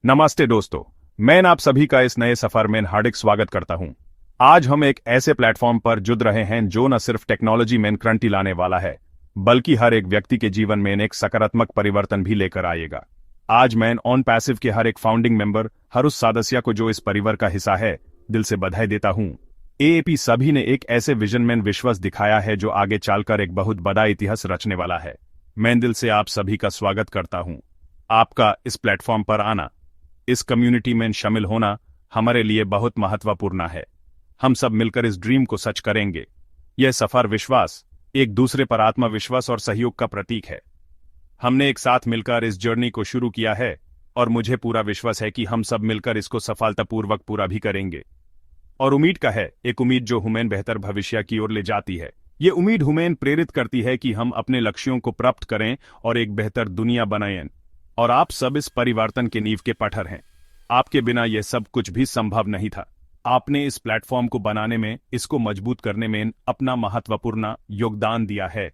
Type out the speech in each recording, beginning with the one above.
नमस्ते दोस्तों। मैं आप सभी का इस नए सफर में हार्दिक स्वागत करता हूं। आज हम एक ऐसे प्लेटफॉर्म पर जुड़ रहे हैं जो न सिर्फ टेक्नोलॉजी में क्रांति लाने वाला है, बल्कि हर एक व्यक्ति के जीवन में एक सकारात्मक परिवर्तन भी लेकर आएगा। आज मैं ऑन पैसिव के हर एक फाउंडिंग मेंबर, हर उस सदस्य को जो इस परिवार का हिस्सा है, दिल से बधाई देता हूं। एएपी सभी ने एक ऐसे विजन में विश्वास दिखाया है जो आगे चलकर एक बहुत बड़ा इतिहास रचने वाला है। मैं दिल से आप सभी का स्वागत करता हूं। आपका इस प्लेटफॉर्म पर आना, इस कम्युनिटी में शामिल होना हमारे लिए बहुत महत्वपूर्ण है। हम सब मिलकर इस ड्रीम को सच करेंगे। यह सफर विश्वास, एक दूसरे पर आत्मविश्वास और सहयोग का प्रतीक है। हमने एक साथ मिलकर इस जर्नी को शुरू किया है और मुझे पूरा विश्वास है कि हम सब मिलकर इसको सफलतापूर्वक पूरा भी करेंगे। और उम्मीद का है, एक उम्मीद जो हमें बेहतर भविष्य की ओर ले जाती है। ये उम्मीद हमें प्रेरित करती है कि हम अपने लक्ष्यों को प्राप्त करें और एक बेहतर दुनिया बनाएं। और आप सब इस परिवर्तन के नींव के पत्थर हैं। आपके बिना यह सब कुछ भी संभव नहीं था। आपने इस प्लेटफॉर्म को बनाने में, इसको मजबूत करने में अपना महत्वपूर्ण योगदान दिया है।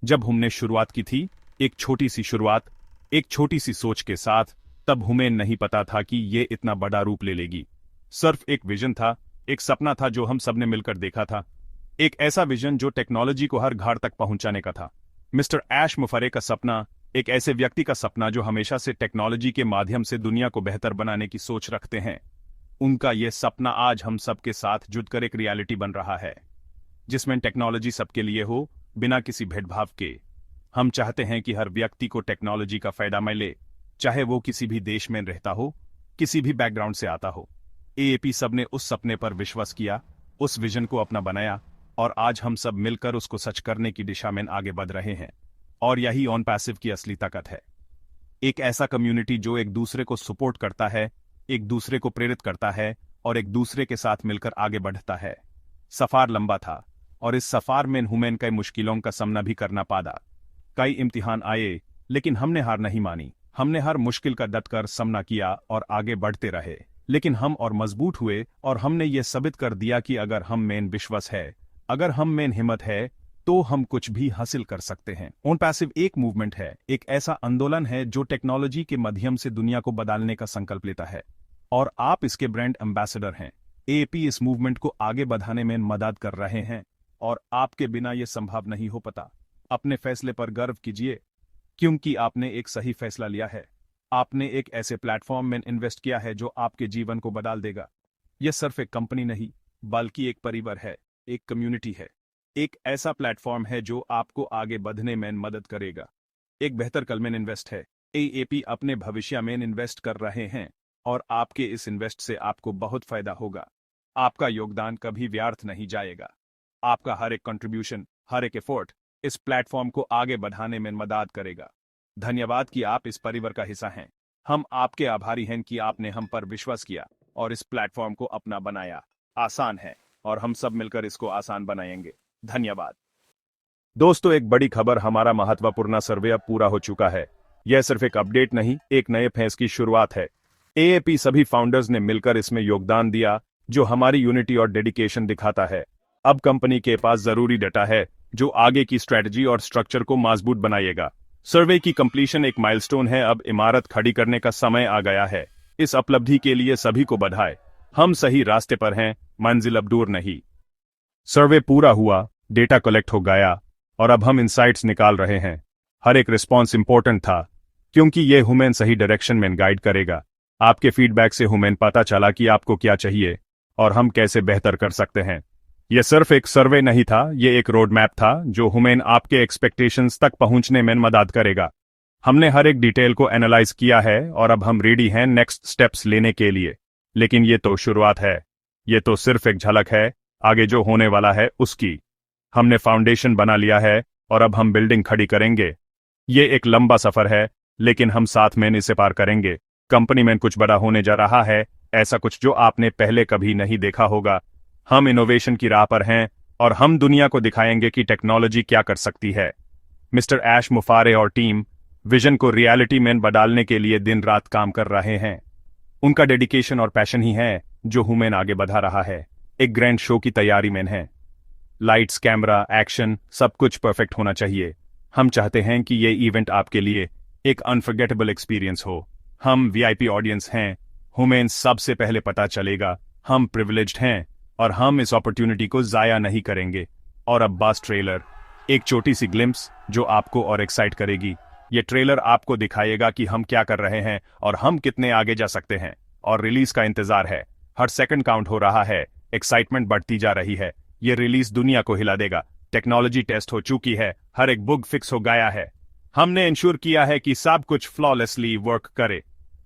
जब हमने शुरुआत की थी, एक छोटी सी शुरुआत, एक छोटी सी सोच के साथ, तब हमें नहीं पता था कि ये इतना बड़ा रूप ले लेगी। सिर्फ एक विजन था, एक सपना था जो हम सबने मिलकर देखा था। एक ऐसा विजन जो टेक्नोलॉजी को हर घर तक पहुंचाने का था। मिस्टर ऐश मुफरे का सपना, एक ऐसे व्यक्ति का सपना जो हमेशा से टेक्नोलॉजी के माध्यम से दुनिया को बेहतर बनाने की सोच रखते हैं। उनका यह सपना आज हम सबके साथ जुड़कर एक रियलिटी बन रहा है, जिसमें टेक्नोलॉजी सबके लिए हो, बिना किसी भेदभाव के। हम चाहते हैं कि हर व्यक्ति को टेक्नोलॉजी का फायदा मिले, चाहे वो किसी भी देश में रहता हो, किसी भी बैकग्राउंड से आता हो। एएपी सब ने उस सपने पर विश्वास किया, उस विजन को अपना बनाया, और आज हम सब मिलकर उसको सच करने की दिशा में आगे बढ़ रहे हैं। और यही ऑन पैसिव की असली ताकत है। एक ऐसा कम्युनिटी जो एक दूसरे को सपोर्ट करता है, एक दूसरे को प्रेरित करता है और एक दूसरे के साथ मिलकर आगे बढ़ता है। सफर लंबा था और इस सफर में हमें कई मुश्किलों का सामना भी करना पड़ा। कई इम्तिहान आए, लेकिन हमने हार नहीं मानी। हमने हर मुश्किल का डटकर सामना किया और आगे बढ़ते रहे। लेकिन हम और मजबूत हुए और हमने ये साबित कर दिया कि अगर हम में विश्वास है, अगर हम में हिम्मत है, तो हम कुछ भी हासिल कर सकते हैं। ऑन पैसिव एक मूवमेंट है, एक ऐसा आंदोलन है जो टेक्नोलॉजी के माध्यम से दुनिया को बदलने का संकल्प लेता है। और आप इसके ब्रांड एम्बेसडर हैं। एएपी इस मूवमेंट को आगे बढ़ाने में मदद कर रहे हैं और आपके बिना यह संभव नहीं हो पाता। अपने फैसले पर गर्व कीजिए, क्योंकि आपने एक सही फैसला लिया है। आपने एक ऐसे प्लेटफॉर्म में इन्वेस्ट किया है जो आपके जीवन को बदल देगा। यह सिर्फ एक कंपनी नहीं, बल्कि एक परिवार है, एक कम्युनिटी है, एक ऐसा प्लेटफॉर्म है जो आपको आगे बढ़ने में मदद करेगा। एक बेहतर कल में इन्वेस्ट है। एएपी अपने भविष्य में इन्वेस्ट कर रहे हैं और आपके इस इन्वेस्ट से आपको बहुत फायदा होगा। आपका योगदान कभी व्यर्थ नहीं जाएगा। आपका हर एक कंट्रीब्यूशन, हर एक एफर्ट इस प्लेटफॉर्म को आगे बढ़ाने में मदद करेगा। धन्यवाद कि आप इस परिवार का हिस्सा हैं। हम आपके आभारी हैं कि आपने हम पर विश्वास किया और इस प्लेटफॉर्म को अपना बनाया। आसान है और हम सब मिलकर इसको आसान बनाएंगे। धन्यवाद दोस्तों। एक बड़ी खबर, हमारा महत्वपूर्ण सर्वे अब पूरा हो चुका है। यह सिर्फ एक अपडेट नहीं, एक नए फेज की शुरुआत है। एएपी सभी फाउंडर्स ने मिलकर इसमें योगदान दिया, जो हमारी यूनिटी और डेडिकेशन दिखाता है। अब कंपनी के पास जरूरी डेटा है जो आगे की स्ट्रेटजी और स्ट्रक्चर को मजबूत बनाएगा। सर्वे की कंप्लीशन एक माइलस्टोन है। अब इमारत खड़ी करने का समय आ गया है। इस उपलब्धि के लिए सभी को बधाई। हम सही रास्ते पर हैं, मंजिल अब दूर नहीं। सर्वे पूरा हुआ, डेटा कलेक्ट हो गया और अब हम इनसाइट्स निकाल रहे हैं। हर एक रिस्पॉन्स इंपॉर्टेंट था, क्योंकि ये हमें सही डायरेक्शन में गाइड करेगा। आपके फीडबैक से हमें पता चला कि आपको क्या चाहिए और हम कैसे बेहतर कर सकते हैं। यह सिर्फ एक सर्वे नहीं था, यह एक रोड मैप था जो हमें आपके एक्सपेक्टेशंस तक पहुंचने में मदद करेगा। हमने हर एक डिटेल को एनालाइज किया है और अब हम रेडी हैं नेक्स्ट स्टेप्स लेने के लिए। लेकिन ये तो शुरुआत है, ये तो सिर्फ एक झलक है आगे जो होने वाला है उसकी। हमने फाउंडेशन बना लिया है और अब हम बिल्डिंग खड़ी करेंगे। ये एक लंबा सफर है, लेकिन हम साथ में इसे पार करेंगे। कंपनी में कुछ बड़ा होने जा रहा है, ऐसा कुछ जो आपने पहले कभी नहीं देखा होगा। हम इनोवेशन की राह पर हैं और हम दुनिया को दिखाएंगे कि टेक्नोलॉजी क्या कर सकती है। मिस्टर ऐश मुफारे और टीम विजन को रियलिटी में बदलने के लिए दिन रात काम कर रहे हैं। उनका डेडिकेशन और पैशन ही है जो हमें आगे बढ़ा रहा है। एक ग्रैंड शो की तैयारी में है। लाइट्स, कैमरा, एक्शन, सब कुछ परफेक्ट होना चाहिए। हम चाहते हैं कि ये इवेंट आपके लिए एक अनफॉरगेटेबल एक्सपीरियंस हो। हम वीआईपी ऑडियंस हैं, हमें सबसे पहले पता चलेगा, हम प्रिविलेज्ड हैं और हम इस अपॉर्चुनिटी को जाया नहीं करेंगे। और अब बस ट्रेलर, एक छोटी सी ग्लिम्स जो आपको और एक्साइट करेगी। ये ट्रेलर आपको दिखाएगा कि हम क्या कर रहे हैं और हम कितने आगे जा सकते हैं। और रिलीज का इंतजार है, हर सेकंड काउंट हो रहा है, एक्साइटमेंट बढ़ती जा रही है। ये रिलीज दुनिया को हिला देगा। टेक्नोलॉजी टेस्ट हो चुकी है, हर एक बुग फिक्स हो गया है, हमने इंश्योर किया है कि सब कुछ फ्लॉलेसली वर्क करे।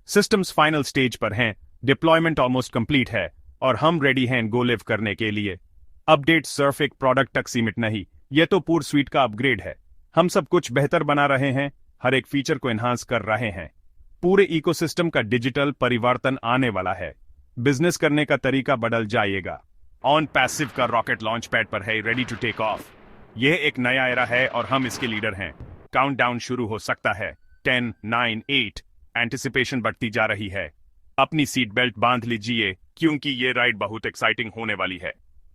सिस्टम्स फाइनल स्टेज पर हैं, डिप्लॉयमेंट ऑलमोस्ट कंप्लीट है और हम रेडी हैं गो लिव करने के लिए। अपडेट सिर्फ एक प्रोडक्ट तक सीमित नहीं, यह तो पूरी स्वीट का अपग्रेड है। हम सब कुछ बेहतर बना रहे हैं, हर एक फीचर को एनहांस कर रहे हैं। पूरे इकोसिस्टम का डिजिटल परिवर्तन आने वाला है, बिजनेस करने का तरीका बदल जाएगा। ऑन पैसिव का रॉकेट लॉन्च पैड पर है, रेडी टू टेक ऑफ। यह एक नया एरा है और हम इसके लीडर हैं। काउंटडाउन शुरू हो सकता है। 10, 9, 8। एंटिसिपेशन बढ़ती जा रही है। अपनी सीट बेल्ट बांध लीजिए क्योंकि ये राइड बहुत एक्साइटिंग होने वाली है,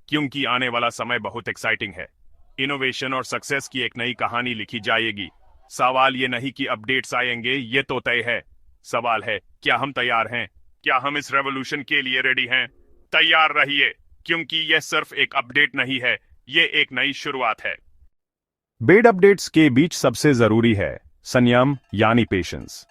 क्योंकि आने वाला समय बहुत एक्साइटिंग है। इनोवेशन और सक्सेस की एक नई कहानी लिखी जाएगी। सवाल ये नहीं कि अपडेट्स आएंगे, ये तो तय है। सवाल है, क्या हम तैयार हैं? क्या हम इस रेवोल्यूशन के लिए रेडी हैं? तैयार रहिए, क्योंकि यह सिर्फ एक अपडेट नहीं है, ये एक नई शुरुआत है। बेड अपडेट्स के बीच सबसे जरूरी है संयम यानी पेशेंस।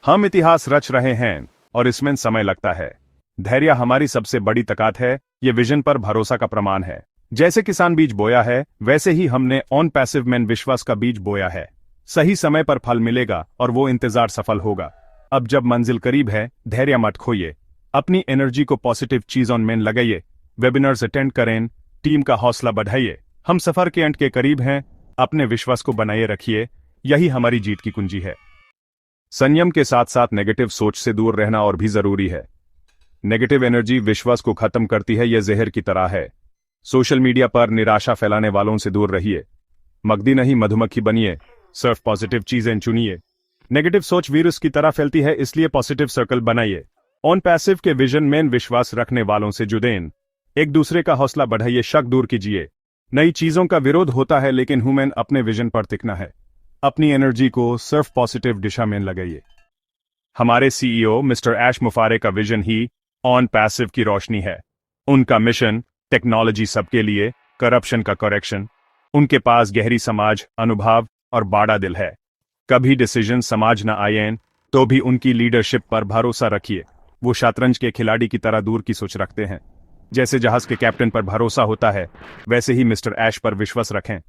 हम इतिहास रच रहे हैं और इसमें समय लगता है। धैर्य हमारी सबसे बड़ी ताकत है, ये विजन पर भरोसा का प्रमाण है। जैसे किसान बीज बोया है, वैसे ही हमने ऑन पैसिव में विश्वास का बीज बोया है। सही समय पर फल मिलेगा और वो इंतजार सफल होगा। अब जब मंजिल करीब है, धैर्य मत खोइए। अपनी एनर्जी को पॉजिटिव चीजों में लगाइए, वेबिनार्स अटेंड करें, टीम का हौसला बढ़ाइए। हम सफर के अंत के करीब हैं, अपने विश्वास को बनाए रखिए, यही हमारी जीत की कुंजी है। संयम के साथ साथ नेगेटिव सोच से दूर रहना और भी जरूरी है। नेगेटिव एनर्जी विश्वास को खत्म करती है, यह जहर की तरह है। सोशल मीडिया पर निराशा फैलाने वालों से दूर रहिए। मगदी नहीं मधुमक्खी बनिए, सिर्फ पॉजिटिव चीजें चुनिए। नेगेटिव सोच वीरस की तरह फैलती है, इसलिए पॉजिटिव सर्कल बनाइए। ऑन पैसिव के विजन में विश्वास रखने वालों से जुड़ें, एक दूसरे का हौसला बढ़ाइए, शक दूर कीजिए। नई चीजों का विरोध होता है, लेकिन ह्यूमन अपने विजन पर टिकना है। अपनी एनर्जी को सिर्फ पॉजिटिव दिशा में लगाइए। हमारे सीईओ मिस्टर ऐश मुफारे का विजन ही ऑन पैसिव की रोशनी है। उनका मिशन टेक्नोलॉजी सबके लिए, करप्शन का करेक्शन। उनके पास गहरी समाज अनुभव और बड़ा दिल है। कभी डिसीजन समाज न आए तो भी उनकी लीडरशिप पर भरोसा रखिए। वो शतरंज के खिलाड़ी की तरह दूर की सोच रखते हैं। जैसे जहाज के कैप्टन पर भरोसा होता है, वैसे ही मिस्टर ऐश पर विश्वास रखें।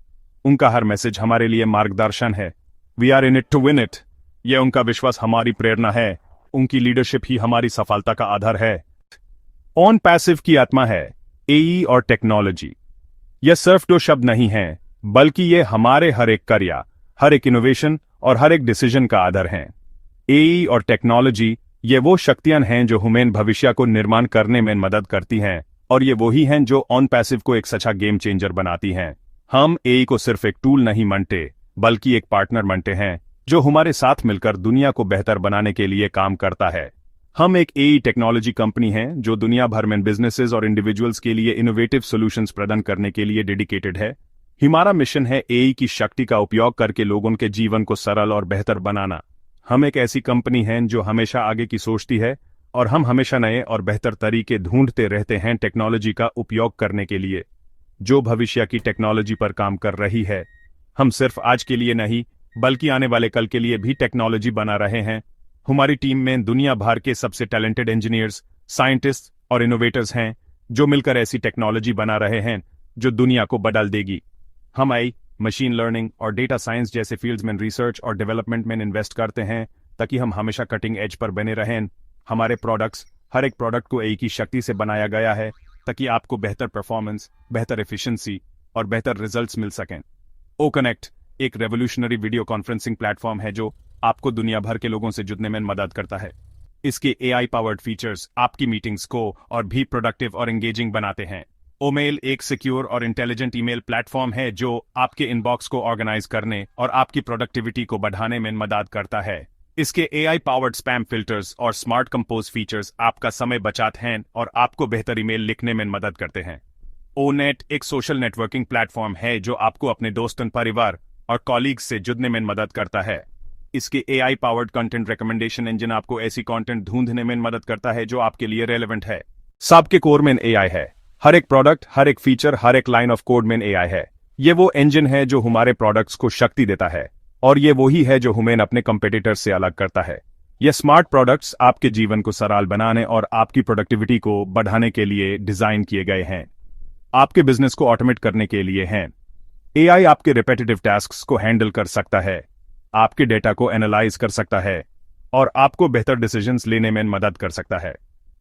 उनका हर मैसेज हमारे लिए मार्गदर्शन है। We are in it to win it. यह उनका विश्वास हमारी प्रेरणा है। उनकी लीडरशिप ही हमारी सफलता का आधार है। ऑन पैसिव की आत्मा है एई और टेक्नोलॉजी। यह सिर्फ दो शब्द नहीं हैं, बल्कि ये हमारे हर एक कार्य, हर एक इनोवेशन और हर एक डिसीजन का आधार हैं। एई और टेक्नोलॉजी ये वो शक्तियां हैं जो हमें भविष्य को निर्माण करने में मदद करती हैं, और ये वही हैं जो ऑन पैसिव को एक सच्चा गेम चेंजर बनाती हैं। हम एई को सिर्फ एक टूल नहीं मानते, बल्कि एक पार्टनर मानते हैं जो हमारे साथ मिलकर दुनिया को बेहतर बनाने के लिए काम करता है। हम एक एई टेक्नोलॉजी कंपनी हैं जो दुनिया भर में बिजनेसेस और इंडिविजुअल्स के लिए इनोवेटिव सॉल्यूशंस प्रदान करने के लिए डेडिकेटेड है। हमारा मिशन है एई की शक्ति का उपयोग करके लोगों के जीवन को सरल और बेहतर बनाना। हम एक ऐसी कंपनी हैं जो हमेशा आगे की सोचती है, और हम हमेशा नए और बेहतर तरीके ढूंढते रहते हैं टेक्नोलॉजी का उपयोग करने के लिए, जो भविष्य की टेक्नोलॉजी पर काम कर रही है। हम सिर्फ आज के लिए नहीं, बल्कि आने वाले कल के लिए भी टेक्नोलॉजी बना रहे हैं। हमारी टीम में दुनिया भर के सबसे टैलेंटेड इंजीनियर्स, साइंटिस्ट और इनोवेटर्स हैं जो मिलकर ऐसी टेक्नोलॉजी बना रहे हैं जो दुनिया को बदल देगी। हम आई मशीन लर्निंग और डेटा साइंस जैसे फील्ड्स में रिसर्च और डेवलपमेंट में इन्वेस्ट करते हैं ताकि हम हमेशा कटिंग एज पर बने रहें। हमारे प्रोडक्ट्स, हर एक प्रोडक्ट को एई की शक्ति से बनाया गया है ताकि आपको बेहतर परफॉर्मेंस, बेहतर एफिशिएंसी और बेहतर रिजल्ट्स मिल सकें। ओ कनेक्ट एक रेवोल्यूशनरी वीडियो कॉन्फ्रेंसिंग प्लेटफॉर्म है जो आपको दुनिया भर के लोगों से जुड़ने में मदद करता है। इसके एआई पावर्ड फीचर्स आपकी मीटिंग्स को और भी प्रोडक्टिव और एंगेजिंग बनाते हैं। ओमेल एक सिक्योर और इंटेलिजेंट ईमेल प्लेटफॉर्म है जो आपके इनबॉक्स को ऑर्गेनाइज करने और आपकी प्रोडक्टिविटी को बढ़ाने में मदद करता है। इसके एआई पावर्ड स्पैम फिल्टर्स और स्मार्ट कंपोज फीचर्स आपका समय बचाते हैं और आपको बेहतर ईमेल लिखने में मदद करते हैं। ओनेट एक सोशल नेटवर्किंग प्लेटफॉर्म है जो आपको अपने दोस्तों, परिवार और कॉलीग्स से जुड़ने में मदद करता है। इसके AI powered content recommendation engine आपको ऐसी कंटेंट ढूंढने में मदद करता है जो आपके लिए रेलेवेंट है। सबके कोर में AI है। हर एक प्रोडक्ट, हर एक फीचर, हर एक लाइन ऑफ कोड में AI है। ये वो इंजन है जो हमारे प्रोडक्ट्स को शक्ति देता है, और ये वही है जो हमें अपने कंपेटिटर से अलग करता है। ये स्मार्ट प्रोडक्ट्स आपके जीवन को सरल बनाने और आपकी प्रोडक्टिविटी को बढ़ाने के लिए डिजाइन किए गए हैं। आपके बिजनेस को ऑटोमेट करने के लिए हैं। AI आपके रिपीटेटिव टास्क्स को हैंडल कर सकता है, आपके डेटा को एनालाइज कर सकता है और आपको बेहतर डिसीजंस लेने में मदद कर सकता है।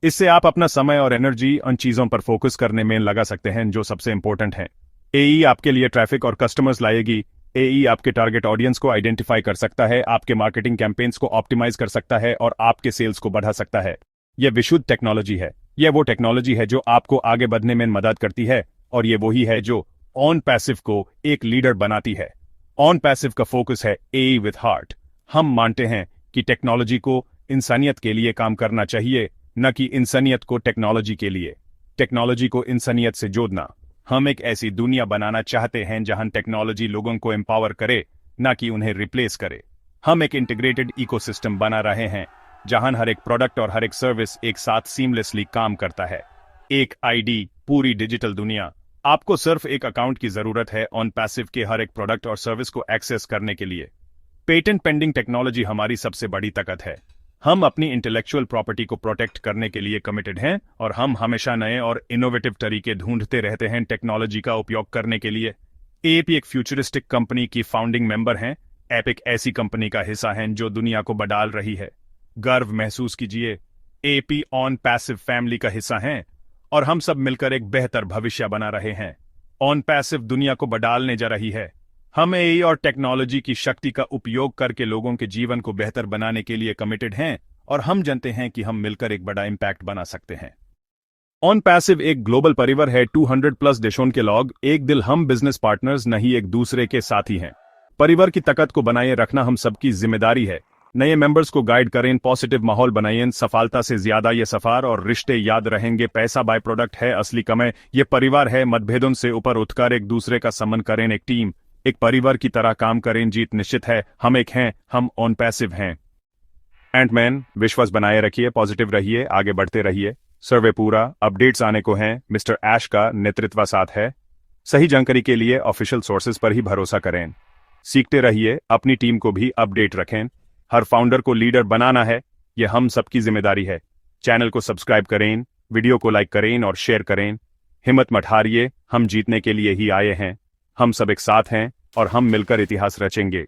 इससे आप अपना समय और एनर्जी उन चीजों पर फोकस करने में लगा सकते हैं जो सबसे इंपॉर्टेंट हैं। AI आपके लिए ट्रैफिक और कस्टमर्स लाएगी। AI आपके टारगेट ऑडियंस को आइडेंटिफाई कर सकता है, आपके मार्केटिंग कैंपेन्स को ऑप्टिमाइज कर सकता है और आपके सेल्स को बढ़ा सकता है। यह विशुद्ध टेक्नोलॉजी है। यह वो टेक्नोलॉजी है जो आपको आगे बढ़ने में मदद करती है, और ये वही है जो ऑन पैसिव को एक लीडर बनाती है। ऑन पैसिव का फोकस है AI विथ हार्ट। हम मानते हैं कि टेक्नोलॉजी को इंसानियत के लिए काम करना चाहिए, न कि इंसानियत को टेक्नोलॉजी के लिए। टेक्नोलॉजी को इंसानियत से जोड़ना। हम एक ऐसी दुनिया बनाना चाहते हैं जहां टेक्नोलॉजी लोगों को एम्पावर करे, न कि उन्हें रिप्लेस करे। हम एक इंटीग्रेटेड इकोसिस्टम बना रहे हैं जहां हर एक प्रोडक्ट और हर एक सर्विस एक साथ सीमलेसली काम करता है। एक ID पूरी डिजिटल दुनिया। आपको सिर्फ एक अकाउंट की जरूरत है ऑन पैसिव के हर एक प्रोडक्ट और सर्विस को एक्सेस करने के लिए। पेटेंट पेंडिंग टेक्नोलॉजी हमारी सबसे बड़ी ताकत है। हम अपनी इंटेलेक्चुअल प्रॉपर्टी को प्रोटेक्ट करने के लिए कमिटेड हैं, और हम हमेशा नए और इनोवेटिव तरीके ढूंढते रहते हैं टेक्नोलॉजी का उपयोग करने के लिए। AP एक फ्यूचरिस्टिक कंपनी की फाउंडिंग मेंबर हैं। ऐप एक ऐसी कंपनी का हिस्सा है जो दुनिया को बदल रही है। गर्व महसूस कीजिए, AP ऑन पैसिव फैमिली का हिस्सा हैं, और हम सब मिलकर एक बेहतर भविष्य बना रहे हैं। ऑन पैसिव दुनिया को बदलने जा रही है। हम AI और टेक्नोलॉजी की शक्ति का उपयोग करके लोगों के जीवन को बेहतर बनाने के लिए कमिटेड हैं, और हम जानते हैं कि हम मिलकर एक बड़ा इंपैक्ट बना सकते हैं। ऑन पैसिव एक ग्लोबल परिवार है। 200+ देशों के लोग एक दिल। हम बिजनेस पार्टनर्स नहीं, एक दूसरे के साथी हैं। परिवार की ताकत को बनाए रखना हम सबकी जिम्मेदारी है। नए मेंबर्स को गाइड करें, पॉजिटिव माहौल बनाएं। सफलता से ज्यादा ये सफर और रिश्ते याद रहेंगे। पैसा बाय प्रोडक्ट है, असली कमाई ये परिवार है। मतभेदों से ऊपर उठकर एक दूसरे का सम्मान करें। एक टीम, एक परिवार की तरह काम करें। जीत निश्चित है। हम एक हैं, हम ऑन पैसिव हैं। एंटमैन, विश्वास बनाए रखिए, पॉजिटिव रहिए, आगे बढ़ते रहिए। सर्वे पूरा, अपडेट्स आने को हैं। मिस्टर ऐश का नेतृत्व साथ है। सही जानकारी के लिए ऑफिशियल सोर्सेज पर ही भरोसा करें। सीखते रहिए, अपनी टीम को भी अपडेट रखें। हर फाउंडर को लीडर बनाना है, यह हम सबकी जिम्मेदारी है। चैनल को सब्सक्राइब करें, वीडियो को लाइक करें और शेयर करें। हिम्मत मत हारिए, हम जीतने के लिए ही आए हैं। हम सब एक साथ हैं और हम मिलकर इतिहास रचेंगे।